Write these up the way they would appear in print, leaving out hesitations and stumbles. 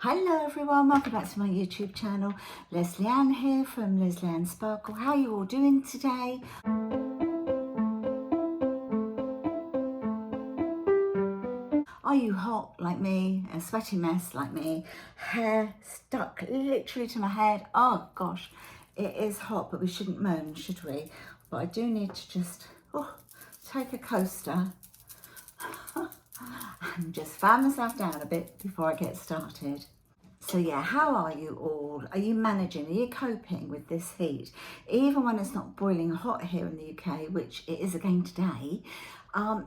Hello everyone, welcome back to my YouTube channel. Lesleyanne here from Lesleyanne Sparkle. How are you all doing today? Are you hot like me, a sweaty mess like me, hair stuck literally to my head? Oh gosh, it is hot, but we shouldn't moan, should we? But I do need to just take a coaster and just fan myself down a bit before I get started. So yeah, how are you all? Are you managing? Are you coping with this heat? Even when it's not boiling hot here in the UK, which it is again today,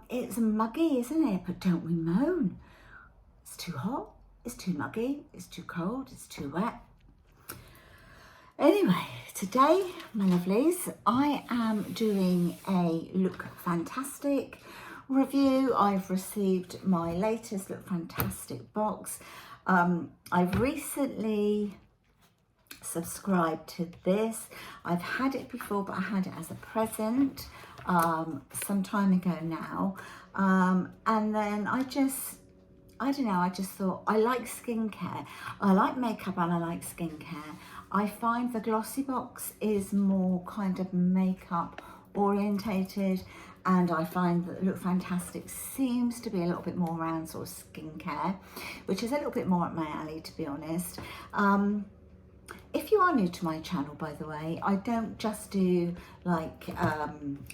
it's muggy, isn't it? But don't we moan. It's too hot, it's too muggy, it's too cold, it's too wet. Anyway, today, my lovelies, I am doing a Lookfantastic review. I've received my latest Lookfantastic box. I've recently subscribed to this. I've had it before, but I had it as a present some time ago now. And then I don't know, I just thought I like skincare. I like makeup and I like skincare. I find the glossy box is more kind of makeup orientated, and I find that Lookfantastic seems to be a little bit more around sort of skincare, which is a little bit more up my alley, to be honest. If you are new to my channel, by the way, I don't just do like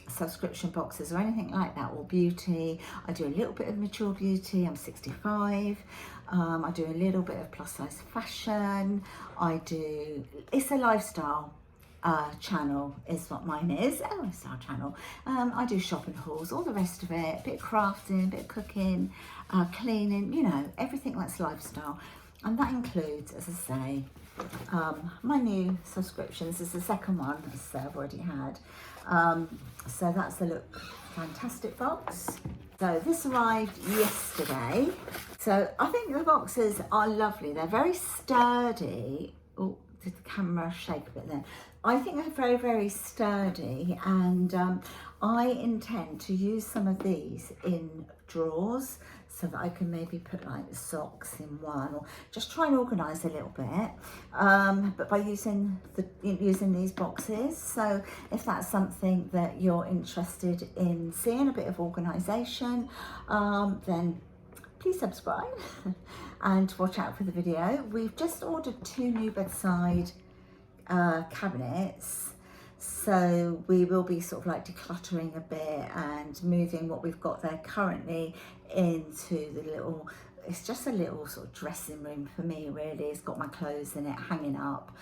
subscription boxes or anything like that, or beauty. I do a little bit of mature beauty. I'm 65. I do a little bit of plus size fashion. It's a lifestyle channel is what mine is, a lifestyle channel. I do shopping hauls, all the rest of it, a bit of crafting, a bit of cooking, cleaning, you know, everything that's lifestyle. And that includes, as I say, my new subscriptions. This is the second one, as I've already had. So that's the Lookfantastic box. So this arrived yesterday. So I think the boxes are lovely. They're very sturdy. Oh, did the camera shake a bit then? I think they're very, very sturdy, and I intend to use some of these in drawers so that I can maybe put like socks in one, or just try and organise a little bit, but by using these boxes. So if that's something that you're interested in seeing, a bit of organisation, then please subscribe and watch out for the video. We've just ordered 2 new bedside cabinets, so we will be sort of like decluttering a bit and moving what we've got there currently into the little, it's just a little sort of dressing room for me, really. It's got my clothes in it hanging up.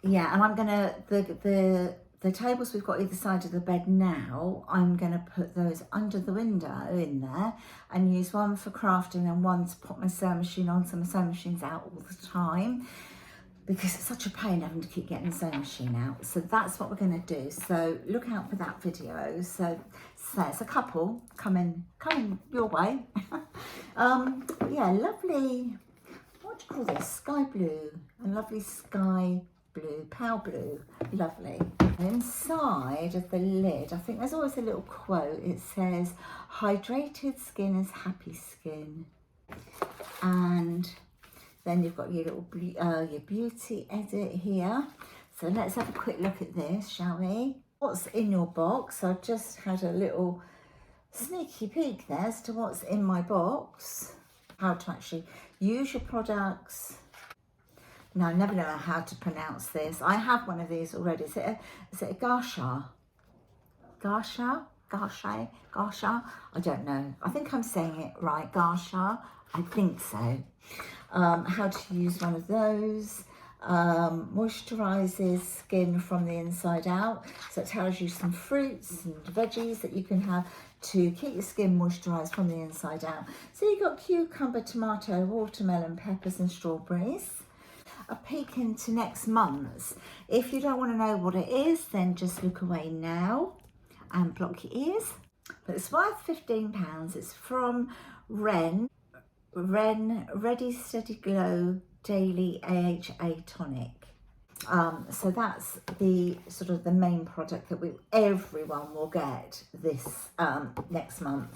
Yeah, and I'm gonna, the tables we've got either side of the bed now, I'm going to put those under the window in there and use one for crafting and one to put my sewing machine on, so my sewing machine's out all the time, because it's such a pain having to keep getting the sewing machine out. So that's what we're going to do. So look out for that video. So it's a couple coming your way. Yeah, lovely, what do you call this? Sky blue, a lovely sky blue, pale blue, lovely. Inside of the lid, I think there's always a little quote. It says, "Hydrated skin is happy skin." And then you've got your little your beauty edit here. So let's have a quick look at this, shall we? What's in your box? I've just had a little sneaky peek there as to what's in my box. How to actually use your products. No, I never know how to pronounce this. I have one of these already. Is it a Garsha? Garsha? Garsha? I don't know. I think I'm saying it right. Garsha? I think so. How to use one of those. Moisturizes skin from the inside out. So it tells you some fruits and veggies that you can have to keep your skin moisturized from the inside out. So you've got cucumber, tomato, watermelon, peppers and strawberries. A peek into next month's. If you don't want to know what it is, then just look away now and block your ears. But it's worth £15. It's from Ren Ready Steady Glow Daily AHA Tonic. So that's the sort of the main product that everyone will get this next month.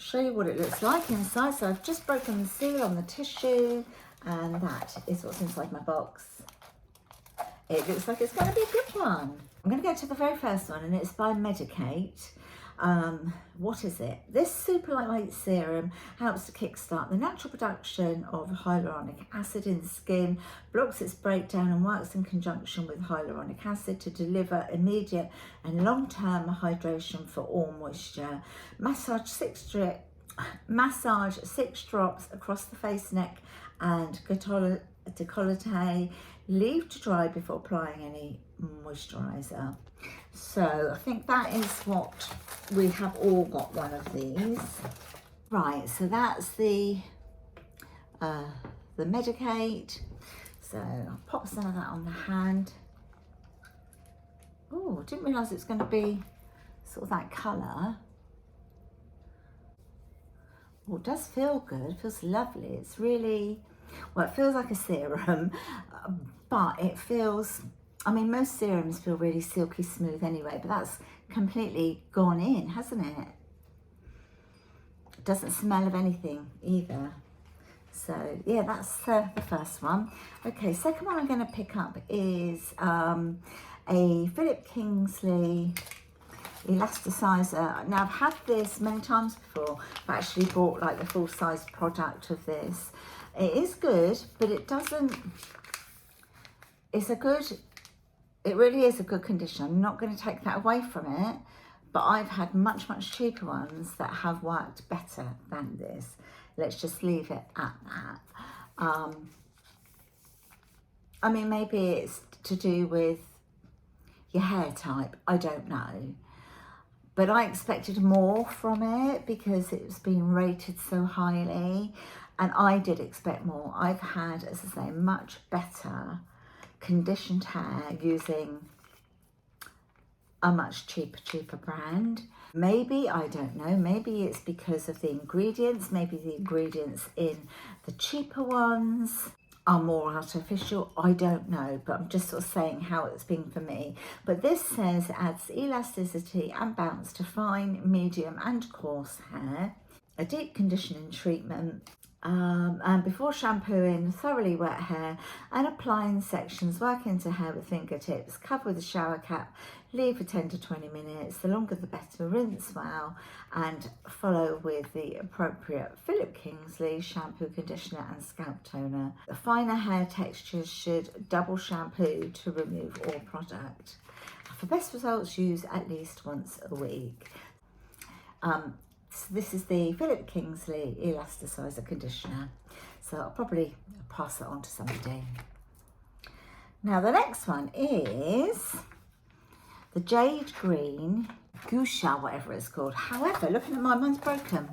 show you what it looks like inside. So I've just broken the seal on the tissue, and that is what's inside my box. It looks like it's going to be a good one. I'm going to go to the very first one, and it's by Medicate. What is it? This super lightweight serum helps to kickstart the natural production of hyaluronic acid in the skin, blocks its breakdown and works in conjunction with hyaluronic acid to deliver immediate and long-term hydration for all moisture. Massage 6 drops across the face, neck and décolleté. Leave to dry before applying any moisturiser. So I think that is what we have all got, one of these. Right, so that's the Medicate. So I'll pop some of that on the hand. Oh, didn't realise it's going to be sort of that colour. Oh, it does feel good, it feels lovely. It's really, well, it feels like a serum, but it feels, I mean, most serums feel really silky smooth anyway, but that's completely gone in, hasn't it? It doesn't smell of anything either. So yeah, that's the first one. Okay, second one I'm going to pick up is a Philip Kingsley Elasticizer. Now I've had this many times before. I've actually bought like the full size product of this. It is good, but it doesn't, it really is a good conditioner. I'm not going to take that away from it, but I've had much cheaper ones that have worked better than this. Let's just leave it at that. I mean, maybe it's to do with your hair type, I don't know. But I expected more from it because it's been rated so highly, and I did expect more. I've had, as I say, much better conditioned hair using a much cheaper brand. Maybe, I don't know, maybe it's because of the ingredients. Maybe the ingredients in the cheaper ones are more artificial, I don't know, but I'm just sort of saying how it's been for me. But this says adds elasticity and bounce to fine, medium and coarse hair, a deep conditioning treatment, and before shampooing thoroughly wet hair and applying sections, work into hair with fingertips, cover with a shower cap, leave for 10 to 20 minutes, the longer the better, rinse well and follow with the appropriate Philip Kingsley shampoo, conditioner and scalp toner. The finer hair textures should double shampoo to remove all product. For best results, use at least once a week. So this is the Philip Kingsley Elasticizer conditioner. So I'll probably pass it on to somebody. Now the next one is the Jade Green Gusha, whatever it's called. However, looking at mine's broken.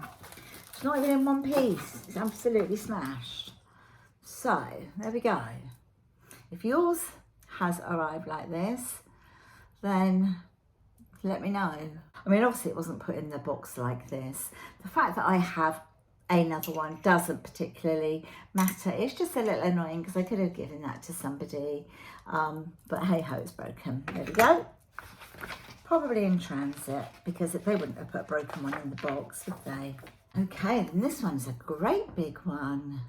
It's not even in one piece. It's absolutely smashed. So there we go. If yours has arrived like this, then let me know. I mean, obviously it wasn't put in the box like this. The fact that I have another one doesn't particularly matter. It's just a little annoying because I could have given that to somebody. But hey ho, it's broken. There we go. Probably in transit because they wouldn't have put a broken one in the box, would they? Okay, then this one's a great big one.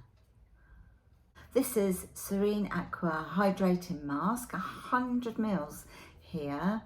This is Serene Aqua Hydrating Mask, 100 mils here.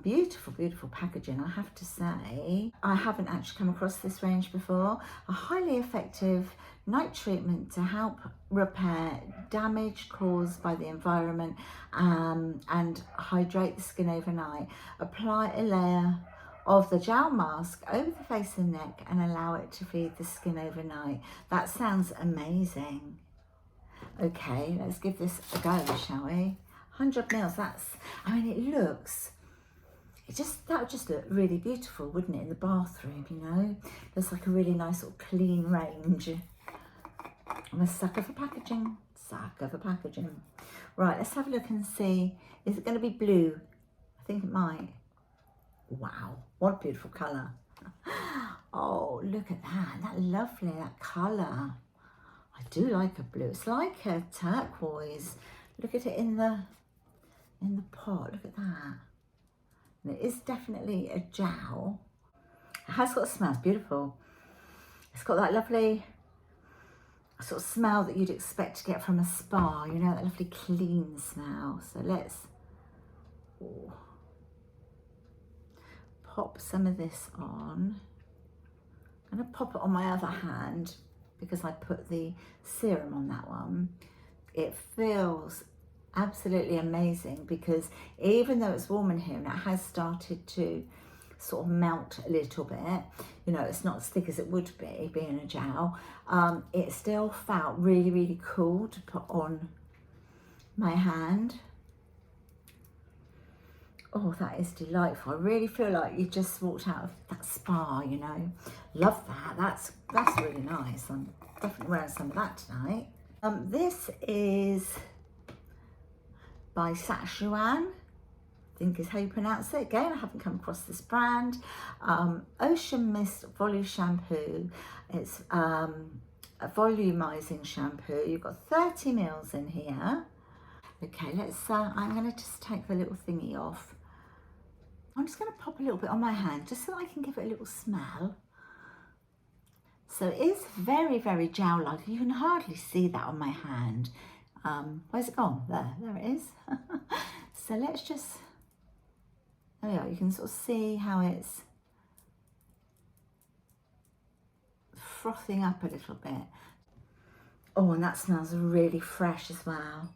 Beautiful packaging, I have to say. I haven't actually come across this range before. A highly effective night treatment to help repair damage caused by the environment and hydrate the skin overnight. Apply a layer of the gel mask over the face and neck and allow it to feed the skin overnight. That sounds amazing. Okay, let's give this a go, shall we? 100 mils, that's, I mean, it looks, that would just look really beautiful, wouldn't it, in the bathroom, you know? There's like a really nice sort of clean range. I'm a sucker for packaging, Right, let's have a look and see. Is it going to be blue? I think it might. Wow, what a beautiful colour. Oh, look at that lovely, that colour. I do like a blue. It's like a turquoise. Look at it in the pot, look at that. And it is definitely a gel. It has got a smell, it's beautiful. It's got that lovely sort of smell that you'd expect to get from a spa, you know, that lovely clean smell. So let's pop some of this on. I'm going to pop it on my other hand because I put the serum on that one. It feels absolutely amazing because even though it's warm in here and it has started to sort of melt a little bit, you know, it's not as thick as it would be being a gel, it still felt really, really cool to put on my hand. Oh, that is delightful. I really feel like you just walked out of that spa, you know. Love that. That's really nice. I'm definitely wearing some of that tonight. This is by Serene, I think is how you pronounce it. Again, I haven't come across this brand. Ocean Mist Volley Shampoo. It's a volumizing shampoo. You've got 30 mils in here. Okay, let's, I'm going to just take the little thingy off. I'm just going to pop a little bit on my hand just so I can give it a little smell. So it is very, very gel-like. You can hardly see that on my hand. Where's it gone? There it is. So let's just, there we are. You can sort of see how it's frothing up a little bit. Oh, and that smells really fresh as well.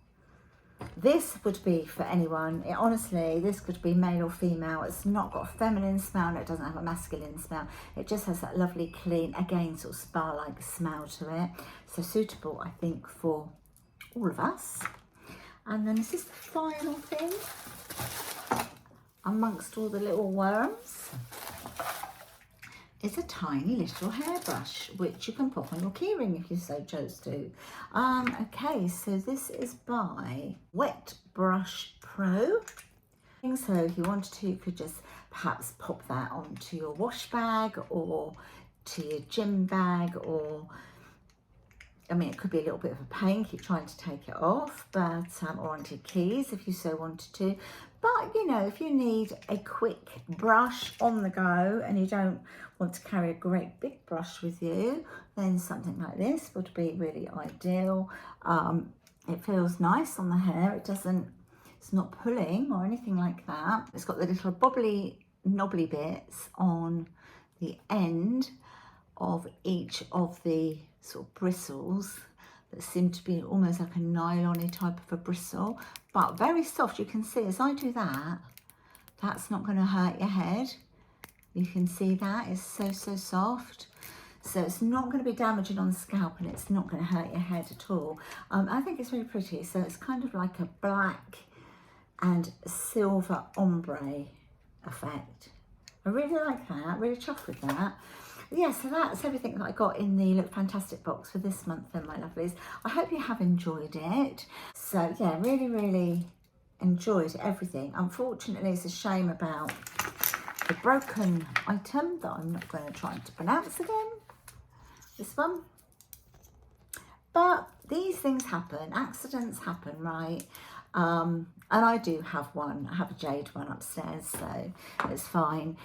This would be for anyone. Honestly, this could be male or female. It's not got a feminine smell and it doesn't have a masculine smell. It just has that lovely clean, again, sort of spa-like smell to it. So suitable, I think, for all of us. And then is this the final thing amongst all the little worms? Is a tiny little hairbrush which you can pop on your keyring if you so chose to. Okay, so this is by Wet Brush Pro. So if you wanted to, you could just perhaps pop that onto your wash bag or to your gym bag, or I mean, it could be a little bit of a pain, keep trying to take it off, but or onto your keys if you so wanted to. But, you know, if you need a quick brush on the go and you don't want to carry a great big brush with you, then something like this would be really ideal. It feels nice on the hair. It's not pulling or anything like that. It's got the little knobbly bits on the end of each of the sort of bristles that seem to be almost like a nylon-y type of a bristle, but very soft. You can see as I do that, that's not going to hurt your head. You can see that it's so soft. So it's not going to be damaging on the scalp and it's not going to hurt your head at all. I think it's really pretty. So it's kind of like a black and silver ombre effect. I really like that, really chuffed with that. Yeah, so that's everything that I got in the Lookfantastic box for this month then, my lovelies. I hope you have enjoyed it. So yeah, really enjoyed everything. Unfortunately, it's a shame about the broken item that I'm not going to try to pronounce again. This one. But these things happen, accidents happen, right? And I do have one. I have a jade one upstairs, so it's fine.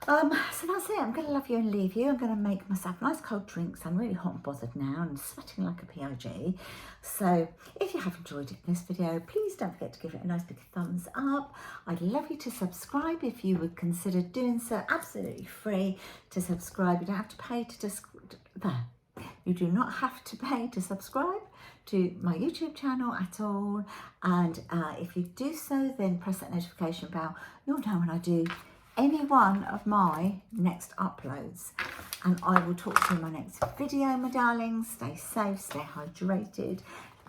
So that's it. I'm going to love you and leave you. I'm going to make myself a nice cold drink. So I'm really hot and bothered now and sweating like a PIG. So if you have enjoyed this video, please don't forget to give it a nice big thumbs up. I'd love you to subscribe if you would consider doing so. Absolutely free to subscribe. You don't have to pay to You do not have to pay to subscribe to my YouTube channel at all. And if you do so, then press that notification bell. You'll know when I do any one of my next uploads. And I will talk to you in my next video, my darlings. Stay safe, stay hydrated,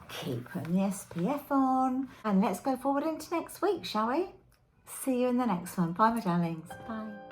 keep putting the SPF on. And let's go forward into next week, shall we? See you in the next one. Bye, my darlings. Bye.